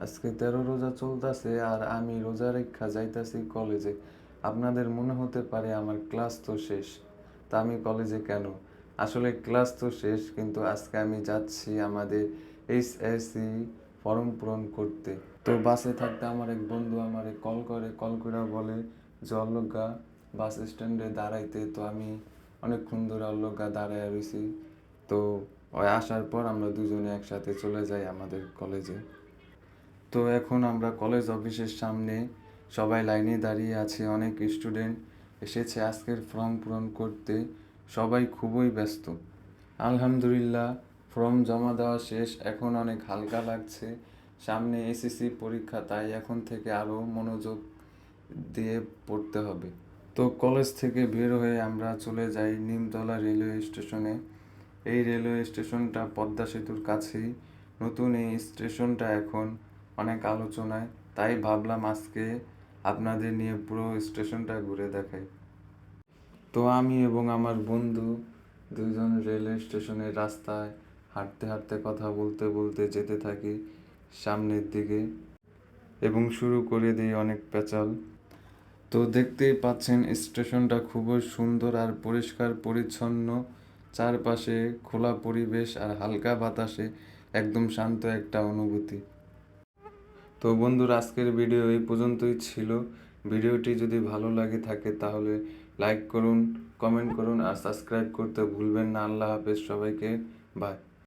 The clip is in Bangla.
আজকে 13 রোজা চলতেছে আর আমি রোজা রেখা যাইতাছি কলেজে। আপনাদের মনে হতে পারে আমার ক্লাস তো শেষ, তা আমি কলেজে কেন? আসলে ক্লাস তো শেষ, কিন্তু আজকে আমি যাচ্ছি আমাদের এইচএসসি ফর্ম পূরণ করতে। তো বাসে থাকতে আমার এক বন্ধু আমারে কল করে বলে যে অল্লগা বাস স্ট্যান্ডে দাঁড়াইতে। তো আমি অনেকক্ষণ ধরে অল্লগা দাঁড়ায় রয়েছি। তো ওই আসার পর আমরা দুজনে একসাথে চলে যাই আমাদের কলেজে। তো এখন আমরা কলেজ অফিসের সামনে সবাই লাইনে দাঁড়িয়ে আছি। অনেক স্টুডেন্ট এসেছে আজকের ফর্ম পূরণ করতে। সবাই খুবই ব্যস্ত। আলহামদুলিল্লাহ, ফর্ম জমা দেওয়া শেষ। এখন অনেক হালকা লাগছে। সামনে এসএসসি পরীক্ষা, তাই এখন থেকে আরও মনোযোগ দিয়ে পড়তে হবে। তো কলেজ থেকে বের হয়ে আমরা চলে যাই নিমতলা রেলওয়ে স্টেশনে। এই রেলওয়ে স্টেশনটা পদ্মা সেতুর কাছেই। নতুন এই স্টেশনটা এখন অনেক আলোচনায়, তাই ভাবলাম আজকে আপনাদের নিয়ে পুরো স্টেশনটা ঘুরে দেখাই। তো আমি এবং আমার বন্ধু দুইজন রেলওয়ে স্টেশনের রাস্তায় হাঁটতে হাঁটতে কথা বলতে বলতে যেতে থাকি সামনের দিকে এবং শুরু করে দিই অনেক পেঁচাল। তো দেখতেই পাচ্ছেন স্টেশনটা খুবই সুন্দর আর পরিষ্কার পরিচ্ছন্ন। চারপাশে খোলা পরিবেশ আর হালকা বাতাসে একদম শান্ত একটা অনুভূতি। তো বন্ধুরা, আজকের ভিডিও এই পর্যন্তই ছিল। ভিডিওটি যদি ভালো লাগে থাকে তাহলে লাইক করুন, কমেন্ট করুন আর সাবস্ক্রাইব করতে ভুলবেন না। আল্লাহ হাফেজ সবাইকে, বাই।